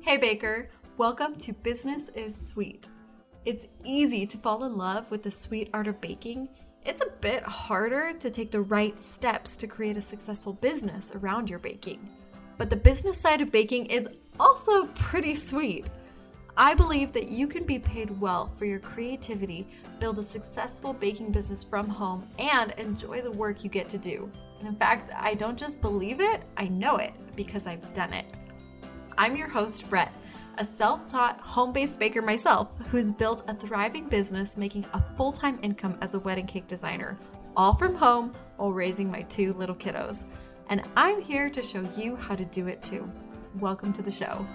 Hey Baker, welcome to Business is Sweet. It's easy to fall in love with the sweet art of baking. It's a bit harder to take the right steps to create a successful business around your baking. But the business side of baking is also pretty sweet. I believe that you can be paid well for your creativity, build a successful baking business from home, and enjoy the work you get to do. And in fact, I don't just believe it, I know it because I've done it. I'm your host, Brett, a self-taught home-based baker myself who's built a thriving business making a full-time income as a wedding cake designer, all from home while raising my two little kiddos. And I'm here to show you how to do it too. Welcome to the show.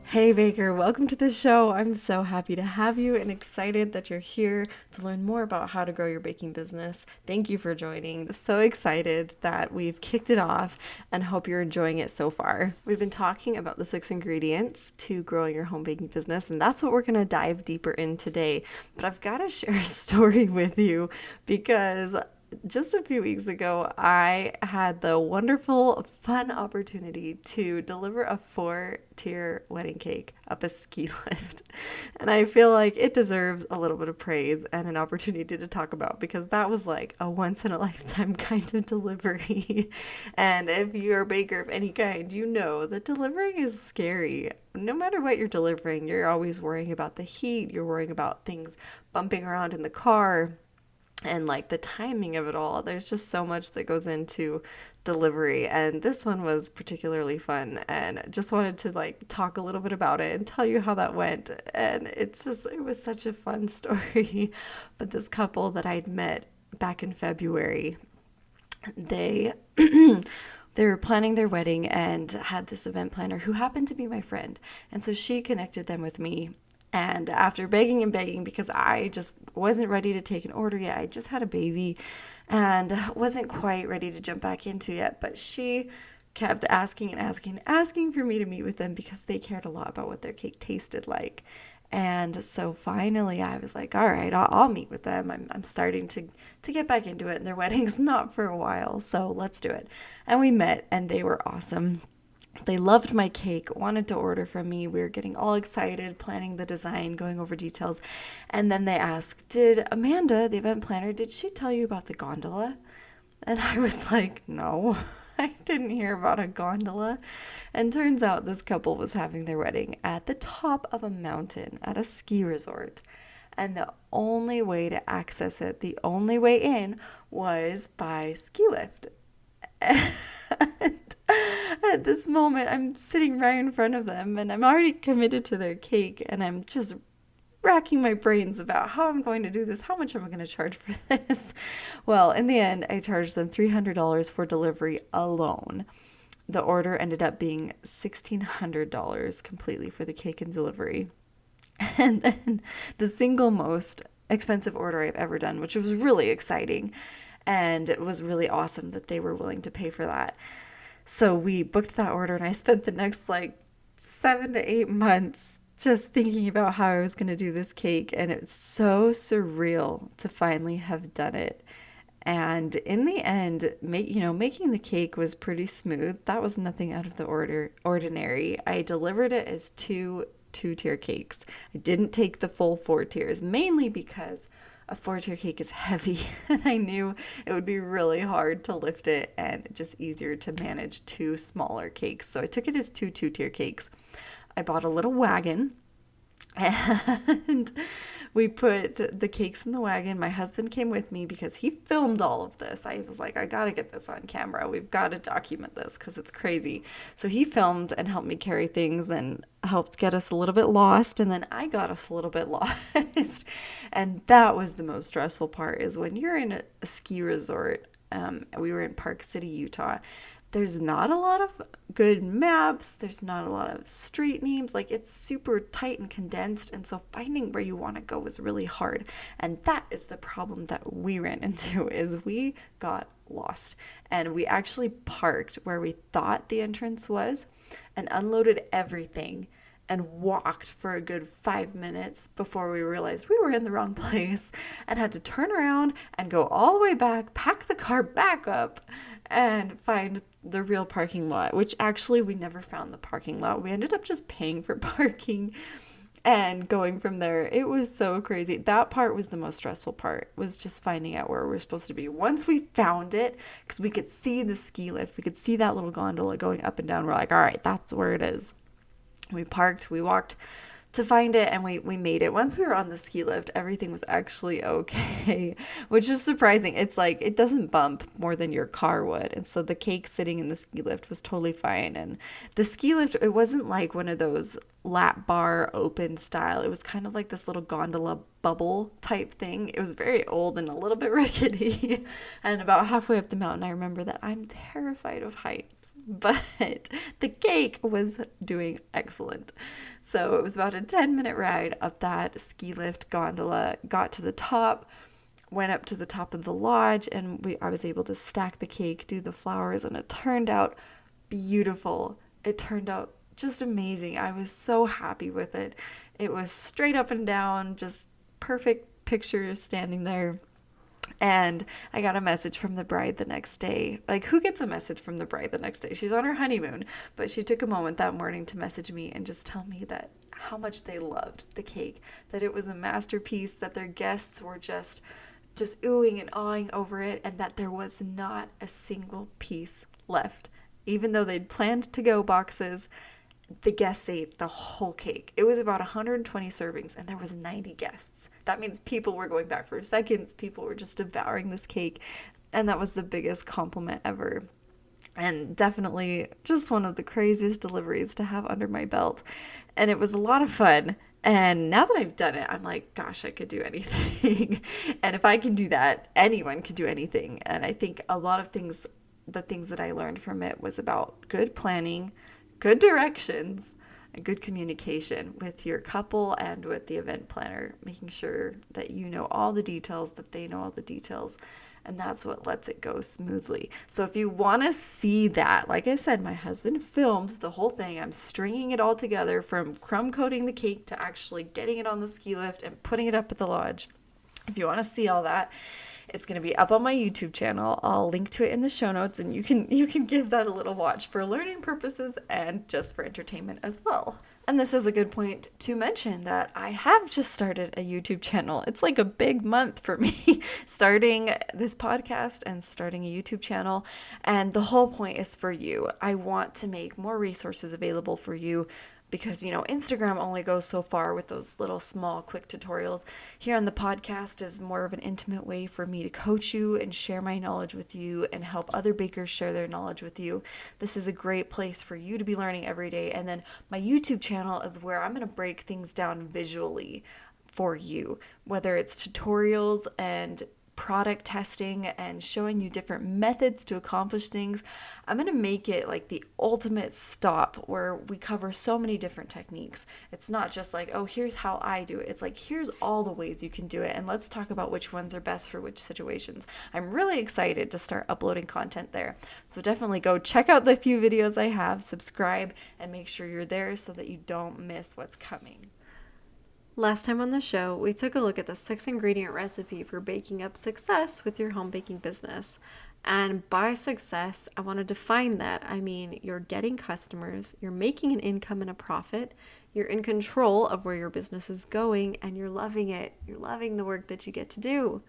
Hey Baker, welcome to the show. I'm so happy to have you and excited that you're here to learn more about how to grow your baking business. Thank you for joining. So excited that we've kicked it off and hope you're enjoying it so far. We've been talking about the 6 ingredients to growing your home baking business, and that's what we're going to dive deeper in today. But I've got to share a story with you because just a few weeks ago, I had the wonderful, fun opportunity to deliver a 4-tier wedding cake up a ski lift. And I feel like it deserves a little bit of praise and an opportunity to talk about because that was like a once-in-a-lifetime kind of delivery. And if you're a baker of any kind, you know that delivering is scary. No matter what you're delivering, you're always worrying about the heat, you're worrying about things bumping around in the car, and like the timing of it all. There's just so much that goes into delivery, and this one was particularly fun, and just wanted to like talk a little bit about it and tell you how that went. And it was such a fun story. But this couple that I'd met back in February, they they were planning their wedding and had this event planner who happened to be my friend, and so she connected them with me. And after begging and begging, because I just wasn't ready to take an order yet, I just had a baby and wasn't quite ready to jump back into yet, but she kept asking and asking and asking for me to meet with them because they cared a lot about what their cake tasted like. And so finally I was like, all right, I'll meet with them. I'm starting to get back into it, and their wedding's not for a while, so let's do it. And we met, and they were awesome. They loved my cake, wanted to order from me. We were getting all excited, planning the design, going over details. And then they asked, did Amanda, the event planner, did she tell you about the gondola? And I was like, no, I didn't hear about a gondola. And turns out this couple was having their wedding at the top of a mountain at a ski resort. And the only way to access it, the only way in, was by ski lift. And at this moment, I'm sitting right in front of them, and I'm already committed to their cake, and I'm just racking my brains about how I'm going to do this. How much am I going to charge for this? Well, in the end, I charged them $300 for delivery alone. The order ended up being $1,600 completely for the cake and delivery. And then the single most expensive order I've ever done, which was really exciting. And it was really awesome that they were willing to pay for that. So we booked that order, and I spent the next 7 to 8 months just thinking about how I was going to do this cake. And it's so surreal to finally have done it. And in the end, making the cake was pretty smooth. That was nothing out of the ordinary. I delivered it as two-tier cakes. I didn't take the full 4 tiers, mainly because a 4-tier cake is heavy, and I knew it would be really hard to lift it and just easier to manage 2 smaller cakes. So I took it as 2-tier cakes. I bought a little wagon, and we put the cakes in the wagon. My husband came with me because he filmed all of this. I was like, I got to get this on camera. We've got to document this because it's crazy. So he filmed and helped me carry things and helped get us a little bit lost. And then I got us a little bit lost. And that was the most stressful part, is when you're in a ski resort. We were in Park City, Utah. There's not a lot of good maps. There's not a lot of street names. It's super tight and condensed. And so finding where you want to go is really hard. And that is the problem that we ran into, is we got lost. And we actually parked where we thought the entrance was and unloaded everything and walked for a good 5 minutes before we realized we were in the wrong place and had to turn around and go all the way back, pack the car back up, and find the real parking lot, which actually we never found the parking lot. We ended up just paying for parking and going from there. It was so crazy. That part was the most stressful part, was just finding out where we're supposed to be. Once we found it, because we could see the ski lift, we could see that little gondola going up and down, we're like, all right, that's where it is. We parked, we walked to find it, and we made it. Once we were on the ski lift, everything was actually okay, which is surprising. It's like it doesn't bump more than your car would, and so the cake sitting in the ski lift was totally fine. And the ski lift, it wasn't like one of those lap bar open style. It was kind of like this little gondola bubble type thing. It was very old and a little bit rickety. And about halfway up the mountain, I remember that I'm terrified of heights, but the cake was doing excellent. So it was about a 10-minute ride up that ski lift gondola, got to the top, went up to the top of the lodge, and I was able to stack the cake, do the flowers, and it turned out beautiful. It turned out just amazing. I was so happy with it. It was straight up and down, just perfect pictures standing there. And I got a message from the bride the next day. Like, who gets a message from the bride the next day? She's on her honeymoon, but she took a moment that morning to message me and just tell me that how much they loved the cake, that it was a masterpiece, that their guests were just oohing and awing over it, and that there was not a single piece left. Even though they'd planned to go boxes, the guests ate the whole cake. It was about 120 servings, and there was 90 guests. That means people were going back for seconds. People were just devouring this cake, and that was the biggest compliment ever. And definitely just one of the craziest deliveries to have under my belt. And it was a lot of fun. And now that I've done it, I'm like, gosh, I could do anything. And if I can do that, anyone can do anything. And I think a lot of things, the things that I learned from it was about good planning, good directions, and good communication with your couple and with the event planner, making sure that you know all the details, that they know all the details, and that's what lets it go smoothly. So if you want to see that, like I said, my husband films the whole thing. I'm stringing it all together from crumb coating the cake to actually getting it on the ski lift and putting it up at the lodge. If you want to see all that, it's going to be up on my YouTube channel. I'll link to it in the show notes, and you can give that a little watch for learning purposes and just for entertainment as well. And this is a good point to mention that I have just started a YouTube channel. It's like a big month for me starting this podcast and starting a YouTube channel. And the whole point is for you. I want to make more resources available for you, because, Instagram only goes so far with those little small quick tutorials. Here on the podcast is more of an intimate way for me to coach you and share my knowledge with you and help other bakers share their knowledge with you. This is a great place for you to be learning every day. And then my YouTube channel is where I'm going to break things down visually for you, whether it's tutorials and product testing and showing you different methods to accomplish things. I'm going to make it like the ultimate stop where we cover so many different techniques. It's not just like, oh, here's how I do it. It's like, here's all the ways you can do it, and let's talk about which ones are best for which situations. I'm really excited to start uploading content there. So definitely go check out the few videos I have, subscribe, and make sure you're there so that you don't miss what's coming. Last time on the show, we took a look at the 6-ingredient recipe for baking up success with your home baking business. And by success, I want to define that. I mean, you're getting customers, you're making an income and a profit, you're in control of where your business is going, and you're loving it. You're loving the work that you get to do.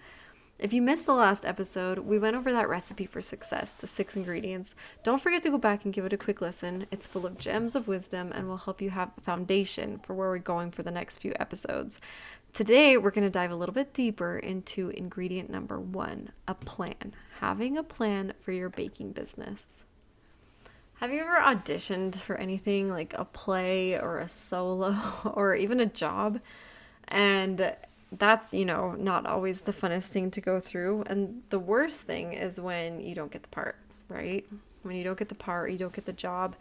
If you missed the last episode, we went over that recipe for success, the 6 ingredients. Don't forget to go back and give it a quick listen. It's full of gems of wisdom and will help you have a foundation for where we're going for the next few episodes. Today, we're going to dive a little bit deeper into ingredient number 1, a plan. Having a plan for your baking business. Have you ever auditioned for anything like a play or a solo or even a job? And that's, not always the funnest thing to go through. And the worst thing is when you don't get the part, right? When you don't get the part, you don't get the job,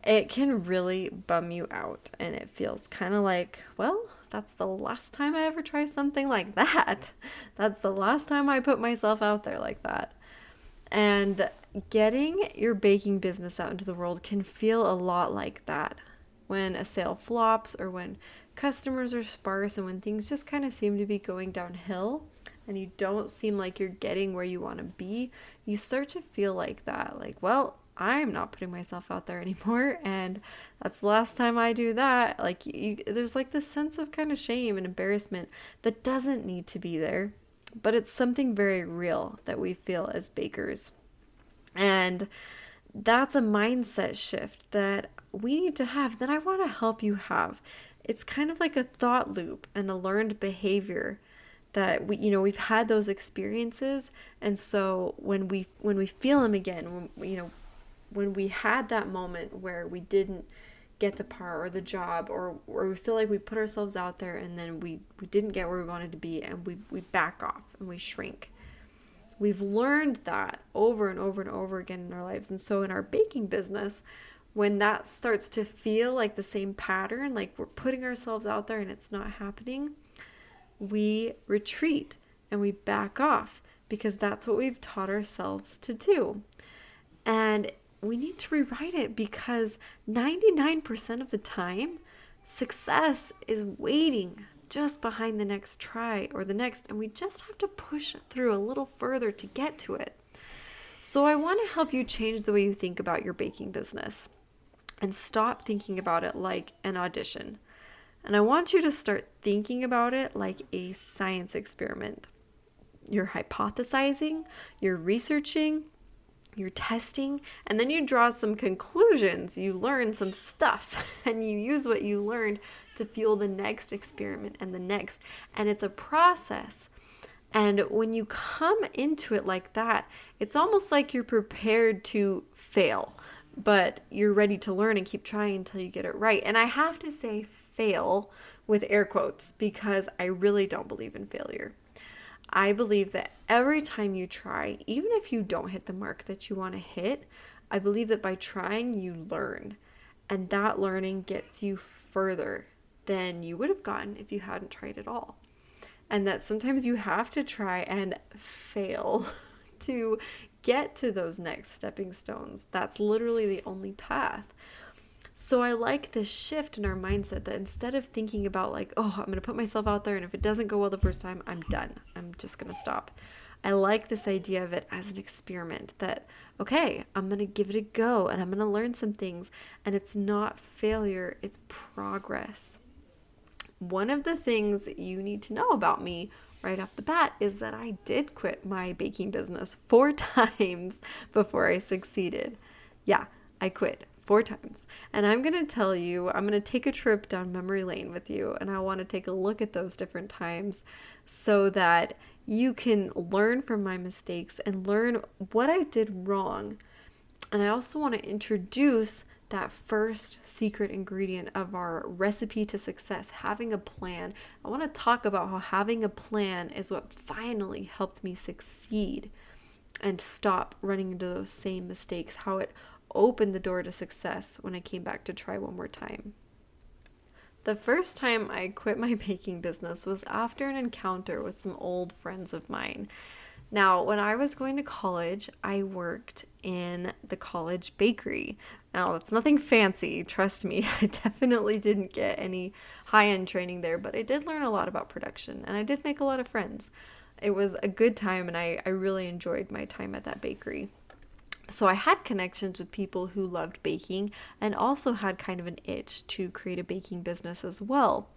it can really bum you out. And it feels kind of like, well, that's the last time I ever try something like that. That's the last time I put myself out there like that. And getting your baking business out into the world can feel a lot like that. when a sale flops or when customers are sparse and when things just kind of seem to be going downhill and you don't seem like you're getting where you want to be, you start to feel like that. Like, well, I'm not putting myself out there anymore, and that's the last time I do that. Like, there's like this sense of kind of shame and embarrassment that doesn't need to be there, but it's something very real that we feel as bakers. And that's a mindset shift that we need to have, that I want to help you have. It's kind of like a thought loop and a learned behavior that we've had those experiences, and so when we feel them again, when we had that moment where we didn't get the part or the job, or we feel like we put ourselves out there and then we didn't get where we wanted to be, and we back off and we shrink. We've learned that over and over and over again in our lives. And so in our baking business, when that starts to feel like the same pattern, like we're putting ourselves out there and it's not happening, we retreat and we back off, because that's what we've taught ourselves to do. And we need to rewrite it, because 99% of the time, success is waiting just behind the next try or the next, and we just have to push through a little further to get to it. So I want to help you change the way you think about your baking business and stop thinking about it like an audition. And I want you to start thinking about it like a science experiment. You're hypothesizing, you're researching, you're testing, and then you draw some conclusions. You learn some stuff, and you use what you learned to fuel the next experiment and the next. And it's a process. And when you come into it like that, it's almost like you're prepared to fail, but you're ready to learn and keep trying until you get it right. And I have to say fail with air quotes, because I really don't believe in failure. I believe that every time you try, even if you don't hit the mark that you want to hit, I believe that by trying, you learn. And that learning gets you further than you would have gotten if you hadn't tried at all. And that sometimes you have to try and fail to get to those next stepping stones. That's literally the only path. So I like this shift in our mindset, that instead of thinking about like, oh, I'm going to put myself out there and if it doesn't go well the first time, I'm done. I'm just going to stop. I like this idea of it as an experiment, that, okay, I'm going to give it a go and I'm going to learn some things, and it's not failure, it's progress. One of the things you need to know about me right off the bat is that I did quit my baking business 4 times before I succeeded. Yeah, I quit 4 times. And I'm going to tell you, I'm going to take a trip down memory lane with you, and I want to take a look at those different times so that you can learn from my mistakes and learn what I did wrong. And I also want to introduce that first secret ingredient of our recipe to success, having a plan. I want to talk about how having a plan is what finally helped me succeed and stop running into those same mistakes, how it opened the door to success when I came back to try one more time. The first time I quit my baking business was after an encounter with some old friends of mine. Now, when I was going to college, I worked in the college bakery. Now, it's nothing fancy, trust me. I definitely didn't get any high-end training there, but I did learn a lot about production, and I did make a lot of friends. It was a good time, and I really enjoyed my time at that bakery. So I had connections with people who loved baking and also had kind of an itch to create a baking business as well.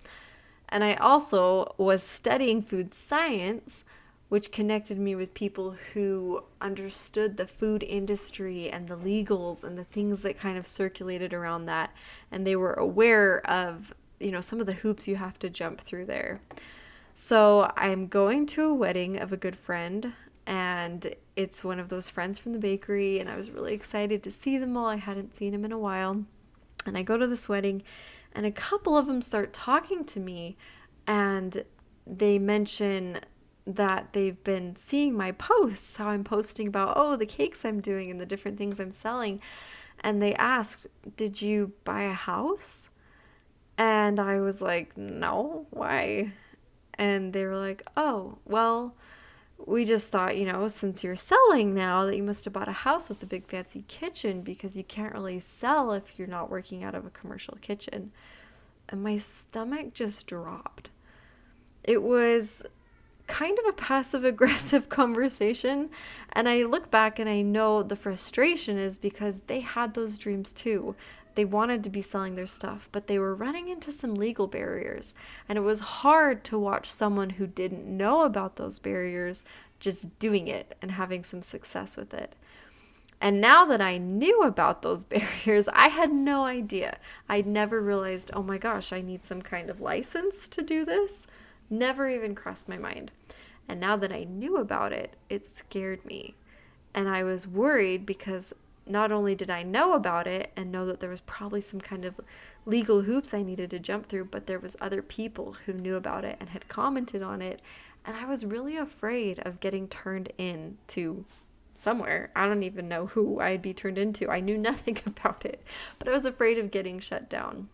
And I also was studying food science, which connected me with people who understood the food industry and the legals and the things that kind of circulated around that. And they were aware of, some of the hoops you have to jump through there. So I'm going to a wedding of a good friend, and it's one of those friends from the bakery, and I was really excited to see them all. I hadn't seen them in a while. And I go to this wedding, and a couple of them start talking to me, and they mention that they've been seeing my posts, how I'm posting about, the cakes I'm doing and the different things I'm selling. And they asked, did you buy a house? And I was like, no, why? And they were like, oh, well, we just thought, since you're selling now, that you must have bought a house with a big fancy kitchen because you can't really sell if you're not working out of a commercial kitchen. And my stomach just dropped. It was kind of a passive aggressive conversation. And I look back and I know the frustration is because they had those dreams too. They wanted to be selling their stuff, but they were running into some legal barriers. And it was hard to watch someone who didn't know about those barriers just doing it and having some success with it. And now that I knew about those barriers, I had no idea. I'd never realized, oh my gosh, I need some kind of license to do this. Never even crossed my mind. And now that I knew about it, it scared me. And I was worried because not only did I know about it and know that there was probably some kind of legal hoops I needed to jump through, but there was other people who knew about it and had commented on it. And I was really afraid of getting turned into somewhere. I don't even know who I'd be turned into. I knew nothing about it, but I was afraid of getting shut down.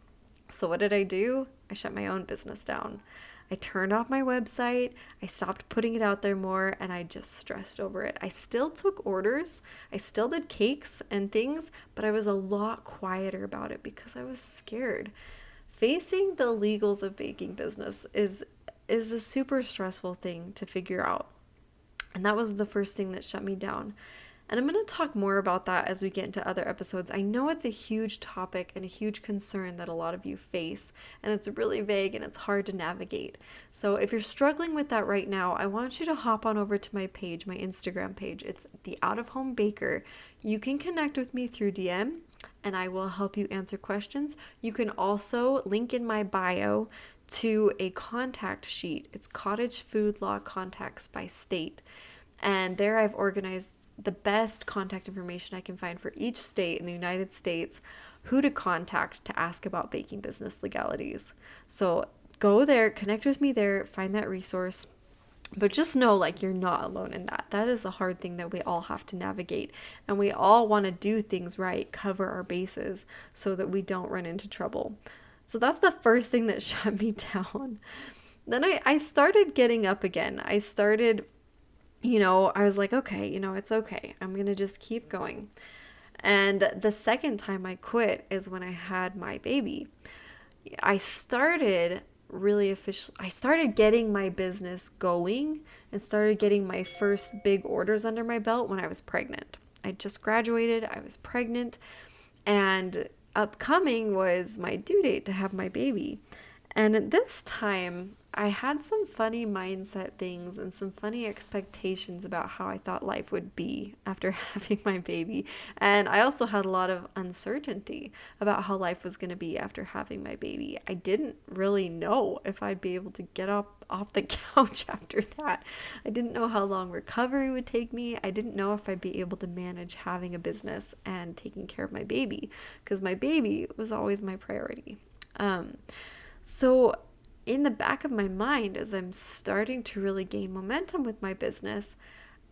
So what did I do? I shut my own business down. I turned off my website, I stopped putting it out there more, and I just stressed over it. I still took orders, I still did cakes and things, but I was a lot quieter about it because I was scared. Facing the legals of baking business is a super stressful thing to figure out. And that was the first thing that shut me down. And I'm going to talk more about that as we get into other episodes. I know it's a huge topic and a huge concern that a lot of you face, and it's really vague and it's hard to navigate. So if you're struggling with that right now, I want you to hop on over to my page, my Instagram page. It's The Out of Home Baker. You can connect with me through DM and I will help you answer questions. You can also link in my bio to a contact sheet. It's Cottage Food Law Contacts by State. And there I've organized the best contact information I can find for each state in the United States, who to contact to ask about baking business legalities. So go there, connect with me there, find that resource. But just know, you're not alone in that. That is a hard thing that we all have to navigate. And we all want to do things right, cover our bases so that we don't run into trouble. So that's the first thing that shut me down. Then I started getting up again. I started I was like, okay, it's okay. I'm going to just keep going. And the second time I quit is when I had my baby. I started getting my business going and started getting my first big orders under my belt when I was pregnant. I just graduated, I was pregnant, and upcoming was my due date to have my baby. And at this time, I had some funny mindset things and some funny expectations about how I thought life would be after having my baby. And I also had a lot of uncertainty about how life was going to be after having my baby. I didn't really know if I'd be able to get up off the couch after that. I didn't know how long recovery would take me. I didn't know if I'd be able to manage having a business and taking care of my baby, because my baby was always my priority. So in the back of my mind, as I'm starting to really gain momentum with my business,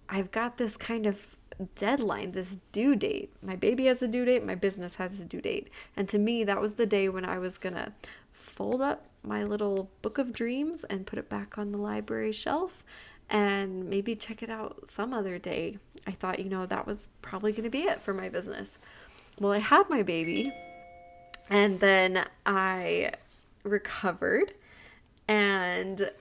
I've got this kind of deadline, this due date. My baby has a due date, my business has a due date. And to me, that was the day when I was going to fold up my little book of dreams and put it back on the library shelf and maybe check it out some other day. I thought, that was probably going to be it for my business. Well, I had my baby, and then I recovered, and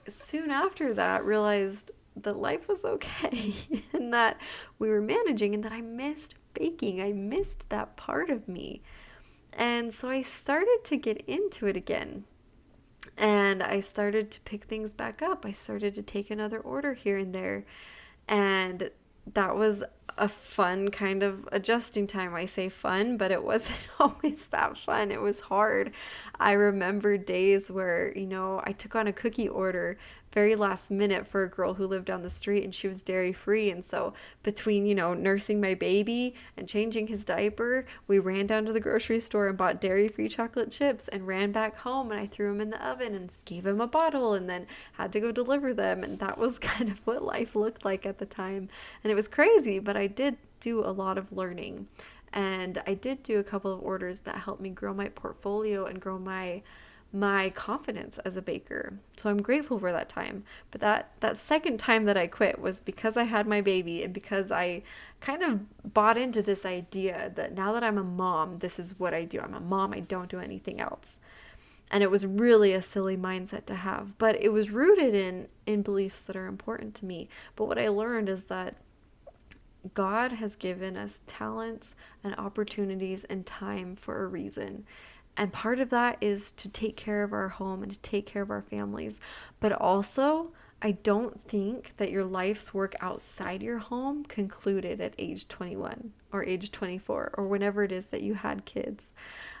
soon after that realized that life was okay and that we were managing and that I missed baking. I missed that part of me. And so I started to get into it again. And I started to pick things back up. I started to take another order here and there. And that was a fun kind of adjusting time. I say fun, but it wasn't always that fun. It was hard. I remember days where, I took on a cookie order very last minute for a girl who lived down the street, and she was dairy free. And so between, nursing my baby and changing his diaper, we ran down to the grocery store and bought dairy free chocolate chips and ran back home, and I threw them in the oven and gave him a bottle and then had to go deliver them. And that was kind of what life looked like at the time. And it was crazy, but I did do a lot of learning. And I did do a couple of orders that helped me grow my portfolio and grow my my confidence as a baker. So I'm grateful for that time. But that second time that I quit was because I had my baby, and because I kind of bought into this idea that now that I'm a mom, this is what I do. I'm a mom, I don't do anything else. And it was really a silly mindset to have, but it was rooted in beliefs that are important to me. But what I learned is that God has given us talents and opportunities and time for a reason. And part of that is to take care of our home and to take care of our families. But also, I don't think that your life's work outside your home concluded at age 21 or age 24 or whenever it is that you had kids.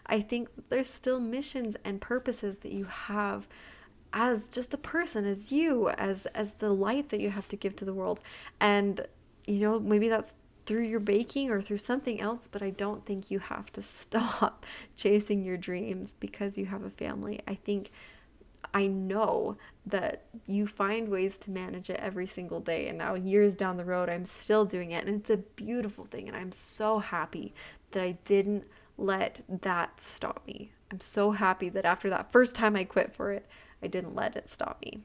I think that there's still missions and purposes that you have as just a person, as you, as the light that you have to give to the world. And maybe that's through your baking or through something else, but I don't think you have to stop chasing your dreams because you have a family. I know that you find ways to manage it every single day. And now, years down the road, I'm still doing it. And it's a beautiful thing. And I'm so happy that I didn't let that stop me. I'm so happy that after that first time I quit for it, I didn't let it stop me.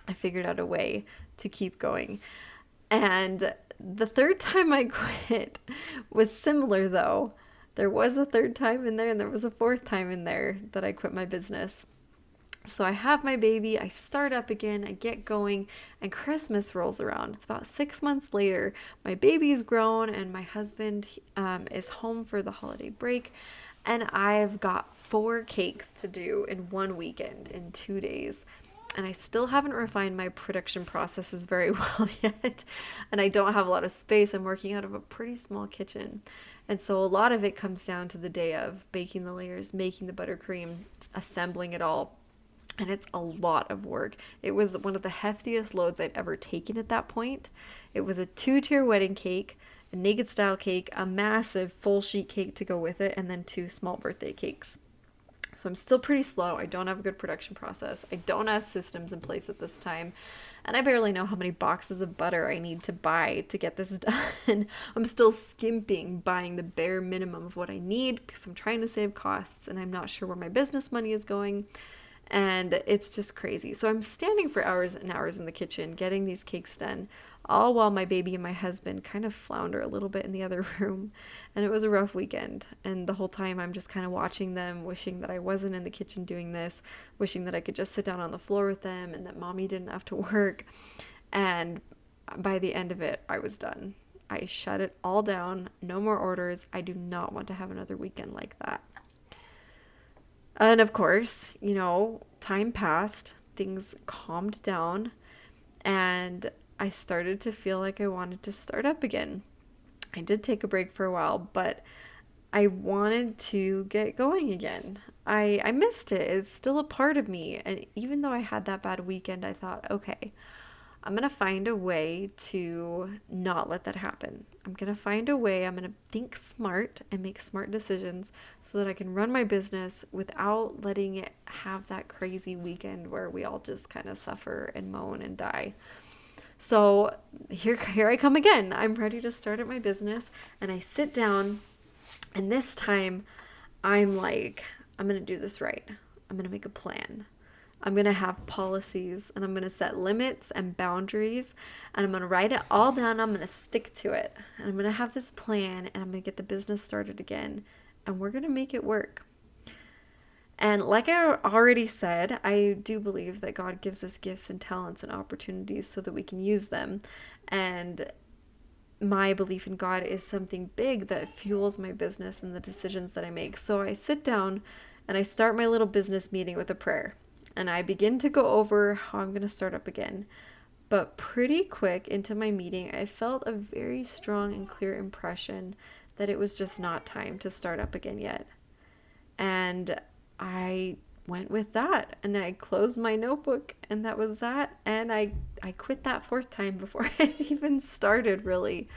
I figured out a way to keep going. And the third time I quit was similar, though. There was a third time in there, and there was a fourth time in there that I quit my business. So I have my baby, I start up again, I get going, and Christmas rolls around. It's about 6 months later. My baby's grown, and my husband is home for the holiday break. And I've got 4 cakes to do in one weekend, in 2 days. And I still haven't refined my production processes very well yet. And I don't have a lot of space. I'm working out of a pretty small kitchen. And so a lot of it comes down to the day of baking the layers, making the buttercream, assembling it all. And it's a lot of work. It was one of the heftiest loads I'd ever taken at that point. It was a 2-tier wedding cake, a naked style cake, a massive full sheet cake to go with it, and then 2 small birthday cakes. So I'm still pretty slow. I don't have a good production process. I don't have systems in place at this time. And I barely know how many boxes of butter I need to buy to get this done. I'm still skimping, buying the bare minimum of what I need because I'm trying to save costs and I'm not sure where my business money is going. And it's just crazy. So I'm standing for hours and hours in the kitchen getting these cakes done, all while my baby and my husband kind of flounder a little bit in the other room. And it was a rough weekend. And the whole time I'm just kind of watching them, wishing that I wasn't in the kitchen doing this, wishing that I could just sit down on the floor with them and that mommy didn't have to work. And by the end of it, I was done. I shut it all down. No more orders. I do not want to have another weekend like that. And of course, time passed, things calmed down, and I started to feel like I wanted to start up again. I did take a break for a while, but I wanted to get going again. I missed it. It's still a part of me. And even though I had that bad weekend, I thought, okay, I'm going to find a way to not let that happen. I'm going to find a way. I'm going to think smart and make smart decisions so that I can run my business without letting it have that crazy weekend where we all just kind of suffer and moan and die. So here I come again. I'm ready to start at my business, and I sit down, and this time I'm like, I'm going to do this right. I'm going to make a plan. I'm going to have policies, and I'm going to set limits and boundaries, and I'm going to write it all down. I'm going to stick to it, and I'm going to have this plan, and I'm going to get the business started again, and we're going to make it work. And like I already said, I do believe that God gives us gifts and talents and opportunities so that we can use them. And my belief in God is something big that fuels my business and the decisions that I make. So I sit down and I start my little business meeting with a prayer. And I begin to go over how I'm going to start up again. But pretty quick into my meeting, I felt a very strong and clear impression that it was just not time to start up again yet. And I went with that, and I closed my notebook, and that was that. And I quit that 4th time before I even started, really.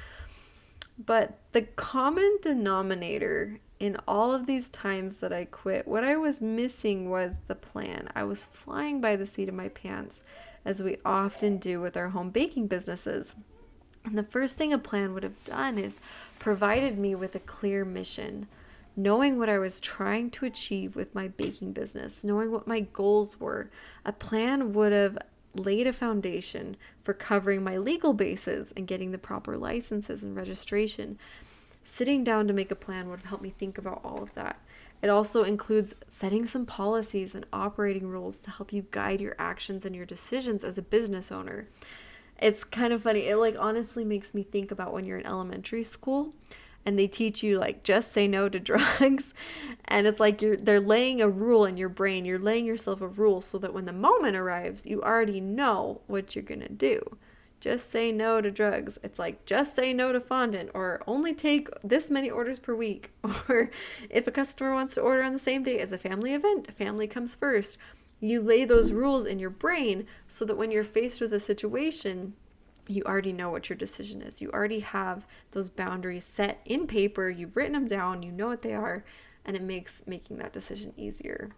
But the common denominator in all of these times that I quit, what I was missing was the plan. I was flying by the seat of my pants, as we often do with our home baking businesses. And the first thing a plan would have done is provided me with a clear mission. knowing what I was trying to achieve with my baking business, knowing what my goals were. A plan would have laid a foundation for covering my legal bases and getting the proper licenses and registration. Sitting down to make a plan would have helped me think about all of that. It also includes setting some policies and operating rules to help you guide your actions and your decisions as a business owner. It's kind of funny. It honestly makes me think about when you're in elementary school and they teach you just say no to drugs, and it's they're laying a rule in your brain. You're laying yourself a rule so that when the moment arrives, you already know what you're going to do. Just say no to drugs. It's just say no to fondant, or only take this many orders per week. Or if a customer wants to order on the same day as a family event, family comes first. You lay those rules in your brain so that when you're faced with a situation, you already know what your decision is. You already have those boundaries set in paper. You've written them down. You know what they are, and it makes making that decision easier.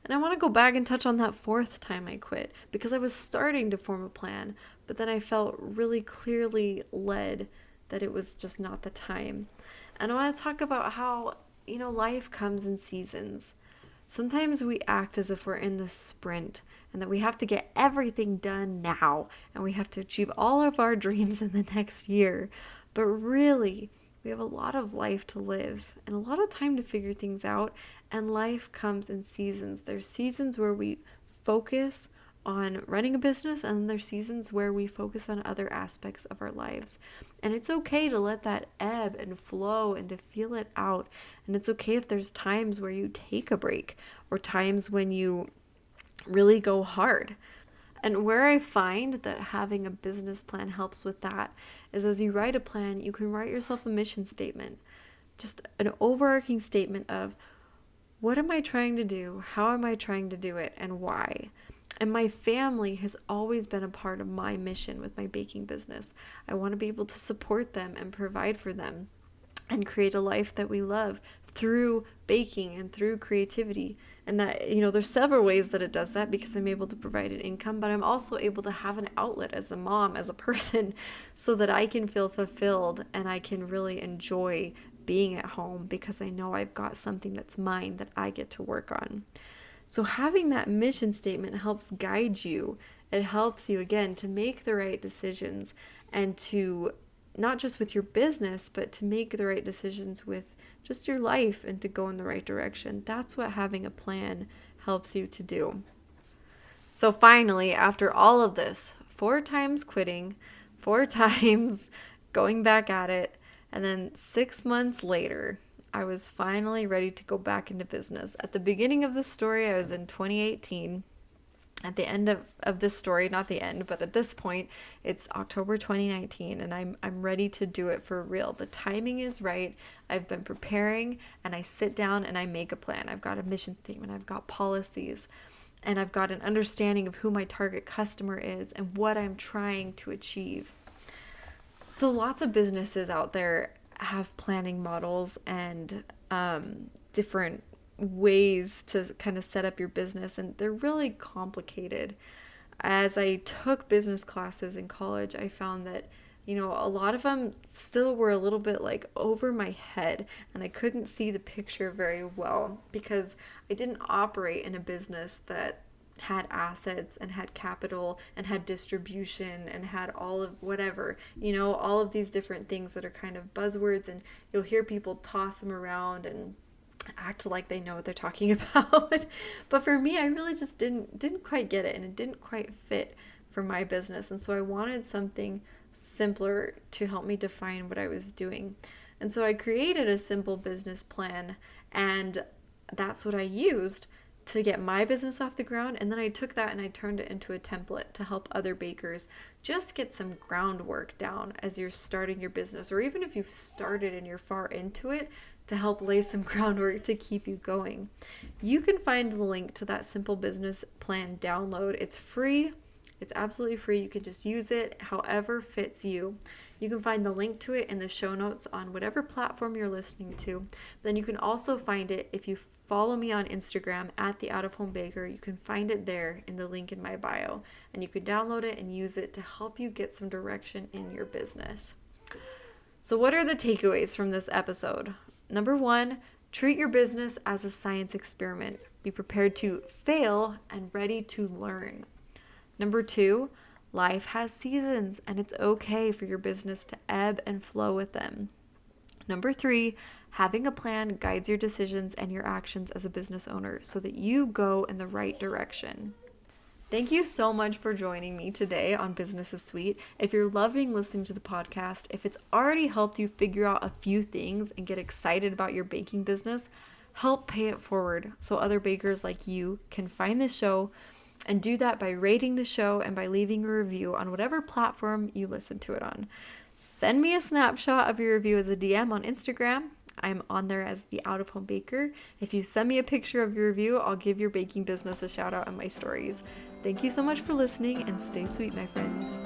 And I want to go back and touch on that fourth time I quit, because I was starting to form a plan, but then I felt really clearly led that it was just not the time. And I want to talk about how, life comes in seasons. Sometimes we act as if we're in this sprint and that we have to get everything done now and we have to achieve all of our dreams in the next year. But really, we have a lot of life to live and a lot of time to figure things out, and life comes in seasons. There's seasons where we focus on running a business, and then there's seasons where we focus on other aspects of our lives. And it's okay to let that ebb and flow and to feel it out. And it's okay if there's times where you take a break or times when you really go hard. And where I find that having a business plan helps with that is, as you write a plan, you can write yourself a mission statement, just an overarching statement of what am I trying to do, how am I trying to do it, and why. And my family has always been a part of my mission with my baking business. I want to be able to support them and provide for them and create a life that we love through baking and through creativity. And that, there's several ways that it does that, because I'm able to provide an income, but I'm also able to have an outlet as a mom, as a person, so that I can feel fulfilled and I can really enjoy being at home because I know I've got something that's mine that I get to work on. So having that mission statement helps guide you. It helps you, again, to make the right decisions and to not just with your business, but to make the right decisions with just your life and to go in the right direction. That's what having a plan helps you to do. So finally, after all of this, 4 times quitting, 4 times going back at it, and then 6 months later, I was finally ready to go back into business. At the beginning of this story, I was in 2018. At the end of this story, not the end, but at this point, it's October 2019, and I'm ready to do it for real. The timing is right. I've been preparing, and I sit down and I make a plan. I've got a mission statement. I've got policies, and I've got an understanding of who my target customer is and what I'm trying to achieve. So lots of businesses out there have planning models and different ways to kind of set up your business, and they're really complicated. As I took business classes in college, I found that a lot of them still were a little bit over my head, and I couldn't see the picture very well because I didn't operate in a business that had assets and had capital and had distribution and had all of whatever, all of these different things that are kind of buzzwords, and you'll hear people toss them around and act like they know what they're talking about. But for me, I really just didn't quite get it, and it didn't quite fit for my business. And so I wanted something simpler to help me define what I was doing. And so I created a simple business plan, and that's what I used to get my business off the ground. And then I took that and I turned it into a template to help other bakers just get some groundwork down as you're starting your business, or even if you've started and you're far into it, to help lay some groundwork to keep you going. You can find the link to that simple business plan download. It's free. It's absolutely free. You can just use it however fits you. You can find the link to it in the show notes on whatever platform you're listening to. Then you can also find it if you follow me on Instagram at The Out of Home Baker. You can find it there in the link in my bio, and you can download it and use it to help you get some direction in your business. So what are the takeaways from this episode? Number 1, Treat your business as a science experiment. Be prepared to fail and ready to learn. Number 2, life has seasons and it's okay for your business to ebb and flow with them. Number 3, having a plan guides your decisions and your actions as a business owner so that you go in the right direction. Thank you so much for joining me today on Business is Sweet. If you're loving listening to the podcast, if it's already helped you figure out a few things and get excited about your baking business, help pay it forward so other bakers like you can find the show, and do that by rating the show and by leaving a review on whatever platform you listen to it on. Send me a snapshot of your review as a DM on Instagram. I'm on there as the Out of Home Baker. If you send me a picture of your review, I'll give your baking business a shout out on my stories. Thank you so much for listening, and stay sweet, my friends.